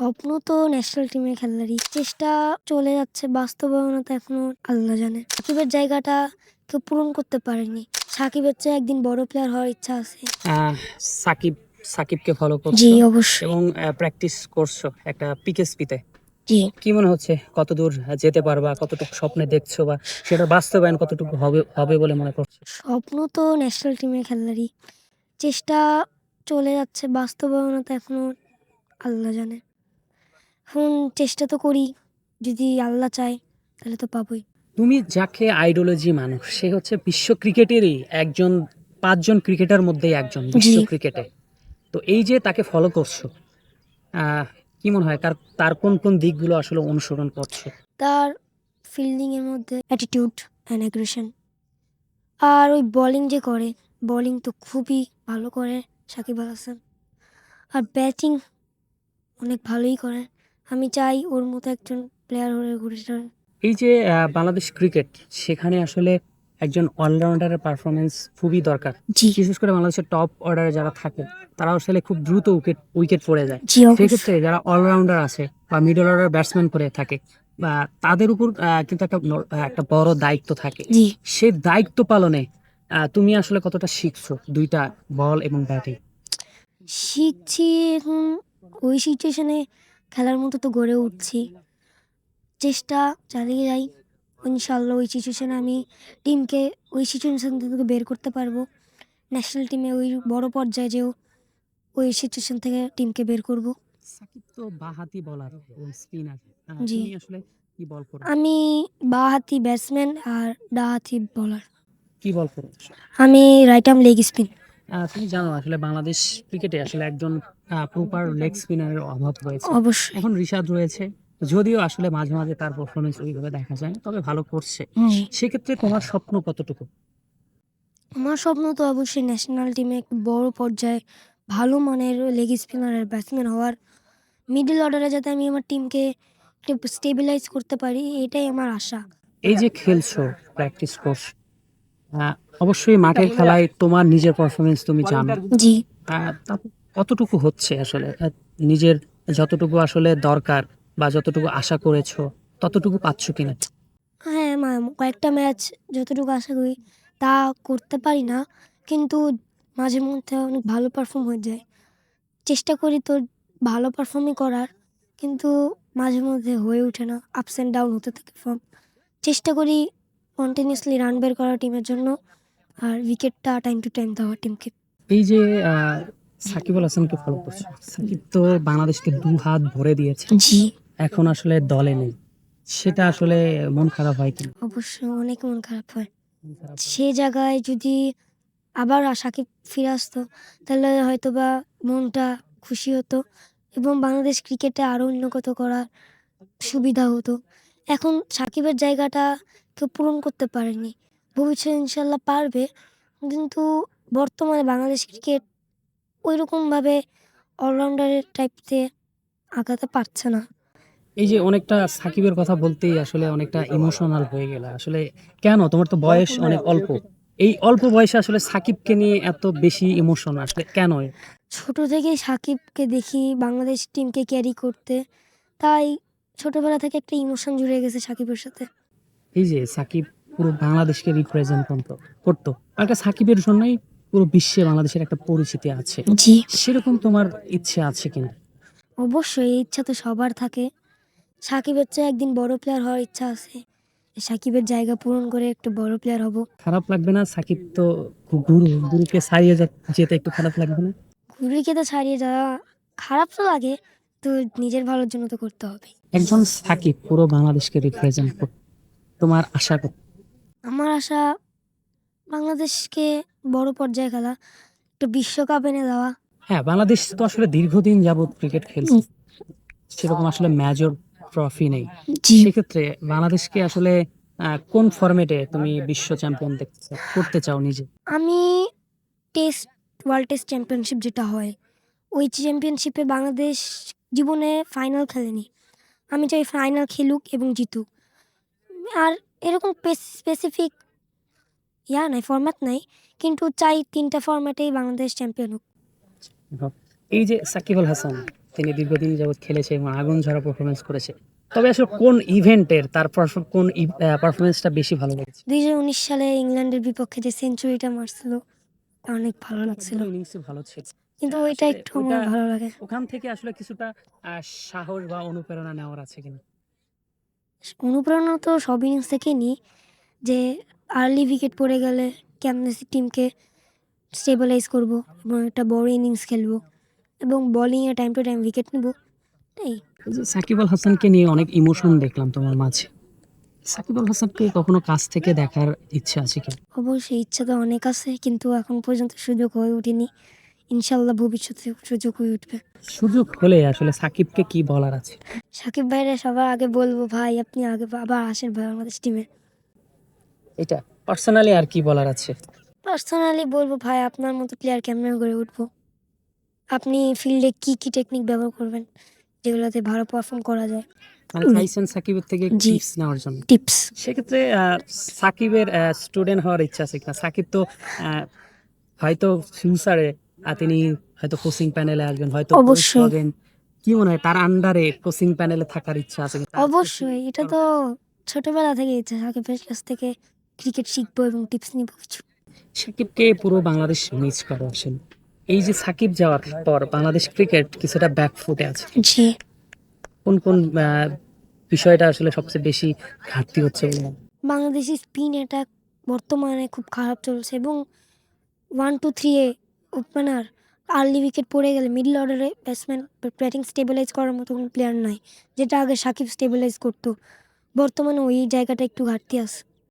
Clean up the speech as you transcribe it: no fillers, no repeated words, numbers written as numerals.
স্বপ্ন তো ন্যাশনাল টিমে খেলারই। চেষ্টা চলে যাচ্ছে, বাস্তবায়নতা এখনো আল্লাহ জানে। সাকিবের জায়গাটা কেউ পূরণ করতে পারেনি। সাকিবের চেয়ে একদিন বড় প্লেয়ার হওয়ার ইচ্ছা আছে। সাকিব সাকিবকে ফলো জি করছো অবশ্যই। এবং প্র্যাকটিস করছো একটা পিকেএসপিতে। জি কি মনে হচ্ছে কতদূর যেতে পারবা, কতটুকু স্বপ্নে দেখছো বা সেটা বাস্তবায়ন কতটুকু হবে হবে বলে মনে করছো? স্বপ্ন তো ন্যাশনাল টিমে খেলারই। চেষ্টা চলে যাচ্ছে, বাস্তবায়নতা এখনো আল্লাহ জানে। এখন চেষ্টা তো করি, যদি আল্লাহ চায় তাহলে তো পাবোই। তুমি যাকে আইডোলজি মানো সে হচ্ছে বিশ্ব ক্রিকেটেরই একজন, 5 জন ক্রিকেটার মধ্যেই একজন বিশ্ব জি ক্রিকেটে। তো এই যে তাকে ফলো করছো, আহ, কি মনে হয় তার তার কোন কোন দিকগুলো আসলে অনুসরণ করছো? তার ফিল্ডিংয়ের মধ্যে অ্যাটিটিউড অ্যান্ড অ্যাগ্রেশন, আর ওই বোলিং যে করে, বোলিং তো খুবই ভালো করে সাকিব আল হাসান। আর ব্যাটিং অনেক ভালোই করে। আমি চাই ওর মতো একজন প্লেয়ার হয়ে ঘুরে দাঁড়ান। এই যে বাংলাদেশ ক্রিকেট, সেখানে আসলে একজন অলরাউন্ডারের পারফরমেন্স খুবই দরকার। জি বিশেষ করে বাংলাদেশের টপ অর্ডারে যারা থাকে তারা আসলে খুব দ্রুত উইকেট উইকেট পড়ে যায়। জি সেক্ষেত্রে অবশ্যই। যারা অলরাউন্ডার আছে বা মিডল অর্ডার ব্যাটসম্যান করে থাকে, বা তাদের উপর কিন্তু একটা বড় দায়িত্ব থাকে। জি সেই দায়িত্ব পালনে তুমি আসলে কতটা শিখছো দুইটা, বল এবং ব্যাটিং? শিখছি এখন, ওই সিচুয়েশনে খেলার মতো তো গড়ে উঠছি। চেষ্টা চালিয়ে যাই, ইনশাল্লাহ ওই সিচুয়েশনে আমি টিমকে ওই সিচুয়েশন থেকে বের করতে পারবো। ন্যাশনাল টিমে ওই বড় পর্যায়ে যেও ওই সিচুয়েশন থেকে টিমকে বের করব। সাকিব তো বাঁহাতি বলার এবং স্পিনার, জি তুমি আসলে কি বল করো? আমি বাঁ-হাতি ব্যাটসম্যান আর ডাঁ-হাতি বোলার। কি বল করো? আমি রাইট আর্ম লেগ স্পিন। তুমি জানো আসলে বাংলাদেশ ক্রিকেটে আসলে একজন প্রপার লেগ স্পিনারের অভাব রয়েছে। অবশ্যই। এখন রিশাদ রয়েছে, যদিও আসলে মাঝে মাঝে তার পারফরমেন্স ওইভাবে দেখা যায় না, তবে ভালো করছে। জি সেক্ষেত্রে তোমার স্বপ্ন কতটুকু? আমার স্বপ্ন তো অবশ্যই ন্যাশনাল টিমে একটু বড় পর্যায়ে ভালো মানের লেগ স্পিনার আর ব্যাটসম্যান হওয়ার। মিডল অর্ডারে যাতে আমি আমার টিমকে একটু স্টেবিলাইজ করতে পারি, এটাই আমার আশা। এই যে খেলছো, প্র্যাকটিস করছো, আহ, অবশ্যই মাঠের খেলায় তোমার নিজের পারফরমেন্স তুমি জানো। জি তা কতটুকু হচ্ছে আসলে, নিজের যতটুকু আসলে দরকার বা যতটুকু আশা করেছো ততটুকু পাচ্ছো কিনা? হ্যাঁ, কয়েকটা ম্যাচ যতটুকু আশা করি তা করতে পারি না, কিন্তু মাঝে মধ্যে অনেক ভালো পারফর্ম হয়ে যায়। চেষ্টা করি তো ভালো পারফর্মই করার, কিন্তু মাঝে মধ্যে হয়ে ওঠে না, আপস অ্যান্ড ডাউন হতে থাকে ফর্ম। চেষ্টা করি কন্টিনিউয়াসলি রান বের করা টিমের জন্য, আর উইকেটটা টাইম টু টাইম দেওয়া টিমকে। এই যে সাকিব আল হাসানকে ফলো করছো, সাকিব তো বাংলাদেশকে 2 হাত ভরে দিয়েছে, জি এখন আসলে দলে নেই। সেটা আসলে মন খারাপ হয় কি? অবশ্যই অনেক মন খারাপ হয়। মন খারাপ হয়। সে জায়গায় যদি আবার সাকিব ফিরে আসতো তাহলে হয়তোবা মনটা খুশি হতো এবং বাংলাদেশ ক্রিকেটে আরও উন্নত করার সুবিধা হতো। এখন সাকিবের জায়গাটা কেউ পূরণ করতে পারেনি। ভবিষ্যতে ইনশাল্লাহ পারবে, কিন্তু বর্তমানে বাংলাদেশ ক্রিকেট ওইরকমভাবে অলরাউন্ডারের টাইপতে আগাতে পারছে না। এই যে অনেকটা সাকিবের কথা বলতেই আসলে অনেকটা ইমোশনাল হয়ে গেল আসলে। কেন, তোমার তো বয়স অনেক অল্প, এই অল্প বয়সে আসলে সাকিবকে নিয়ে এত বেশি ইমোশন আসলে কেন? ছোট থেকেই সাকিবকে দেখি বাংলাদেশ টিমকে ক্যারি করতে, তাই ছোটবেলা থেকে একটা ইমোশন জুড়ে গেছে সাকিবের সাথে। এই যে সাকিব পুরো বাংলাদেশকে রিপ্রেজেন্ট করতো, আর একটা সাকিবের জন্যই পুরো বিশ্বে বাংলাদেশের একটা পরিচিতি আছে। জি সেরকম তোমার ইচ্ছে আছে কিনা? অবশ্যই, এই ইচ্ছা তো সবার থাকে। সাকিবের চেয়ে একদিন বড় প্লেয়ার হওয়ার ইচ্ছা আছে। সাকিবের জায়গা পূরণ করে একটু বড় প্লেয়ার হব। খারাপ লাগবে না? সাকিব তো গুরুকে ছাড়িয়ে যেতে একটু খারাপ লাগবে না? ঘুরিকে তো ছাড়িয়ে যাওয়া খারাপ তো লাগে, তো নিজের ভালোর জন্য তো করতে হবে। একজন সাকিব পুরো বাংলাদেশকে রিপ্রেজেন্ট করতো, তোমার আশা কত? আমার আশা বাংলাদেশকে বড় পর্যায়ে খেলা, একটু বিশ্বকাপ এনে দেওয়া। হ্যাঁ, বাংলাদেশ তো আসলে দীর্ঘদিন যাবত ক্রিকেট খেলছে, সেরকম আসলে মেজর ট্রফি নেই। জি সেক্ষেত্রে বাংলাদেশকে আসলে কোন ফরম্যাটে তুমি বিশ্ব চ্যাম্পিয়ন করতে চাও নিজে? আমি টেস্ট, ওয়ার্ল্ড টেস্ট চ্যাম্পিয়নশিপ যেটা হয়, ওই চ্যাম্পিয়নশিপে বাংলাদেশ জীবনে ফাইনাল খেলেনি। আমি চাই ফাইনাল খেলুক এবং জিতুক। আর এরকম স্পেসিফিক নাই, ফরম্যাট নাই, কিন্তু চাই 3টা ফরম্যাটেই বাংলাদেশ চ্যাম্পিয়ন হোক। এই যে সাকিব আল হাসান, তিনি দীর্ঘদিন যাবৎ খেলেছে এবং আগুন ঝরা পারফরমেন্স করেছে। তবে আসলে কোন ইভেন্টের তার কোন পারফরমেন্সটা বেশি ভালো লেগেছে? 2019 সালে ইংল্যান্ডের বিপক্ষে যে সেঞ্চুরিটা মারছিল অনেক ভালো লাগছিল। সবগুলো ইনিংসই ভালো ছিল। কিন্তু ওইটা আসলে একটু আমার ভালো লাগে। ওখান থেকে আসলে কিছুটা সাহস বা অনুপ্রেরণা নেওয়ার আছে কিনা? অনুপ্রেরণা তো সব ইনিংস থেকেই নিই, যে আর্লি উইকেট পড়ে গেলে কেমনে টিমকে স্টেবিলাইজ করব এবং একটা বড় ইনিংস খেলবো এবং বোলিংয়ে টাইম টু টাইম উইকেট নেব। এই এই যে সাকিব আল হাসানকে নিয়ে অনেক ইমোশন দেখলাম তোমার মাঝে। সাকিব আল হাসানকে কখনো কাছ থেকে দেখার ইচ্ছা আছে কিনা? অবশ্যই ইচ্ছা তো অনেক আছে, কিন্তু এখন পর্যন্ত সুযোগ হয়ে ওঠেনি। ইনশাল্লাহ ভবিষ্যতে সুযোগ হয়ে উঠবে। সুযোগ হলে আসলে সাকিবকে কি বলার আছে? সাকিব ভাইরা সবার আগে বলবো, ভাই আপনি আগে আবার আসেন ভাই আমাদের টিমে। এটা পার্সোনালি আর কি বলার আছে? পার্সোনালি বলবো, ভাই আপনার মতো প্লেয়ার কেমনে করে উঠবো, আপনি ফিল্ডে কি কি টেকনিক ব্যবহার করবেন যেগুলোতে ভালো পারফর্ম করা যায়। মানে চাইছেন সাকিবের থেকে জি। টিপস নেওয়ার জন্য। টিপস সেক্ষেত্রে সাকিবের স্টুডেন্ট হওয়ার ইচ্ছা আছে কিনা? সাকিব তো হয়তো ফিউচারে তিনি হয়তো কোচিং প্যানেলে আসবেন, হয়তো কোচ অবশ্যই। হবেন। কি মনে হয় তার আন্ডারে কোচিং প্যানেলে থাকার ইচ্ছা আছে কিনা? অবশ্যই, এটা তো ছোটবেলা থেকে ইচ্ছা, সাকিবের কাছ থেকে ক্রিকেট শিখবো এবং টিপস নিবো কিছু। সাকিবকে পুরো বাংলাদেশ মিস করে আসলে। এই যে সাকিব যাওয়ার পর বাংলাদেশ ক্রিকেট কিছুটা ব্যাকফুটে আছে। জি, কোন বিষয়টা আসলে সবচেয়ে বেশি ঘাটতি হচ্ছে বলে মনে হয়? বাংলাদেশি স্পিন অ্যাটাক বর্তমানে খুব খারাপ চলছে এবং 1-2-3 এ ওপেনার আর্লি উইকেট পড়ে গেলে মিডল অর্ডারে ব্যাটসম্যান ব্যাটিং স্টেবিলাইজ করার মতো কোনো প্লেয়ার নাই, যেটা আগে সাকিব স্টেবিলাইজ করতো। বর্তমানে ওই জায়গাটা একটু ঘাটতি আছে।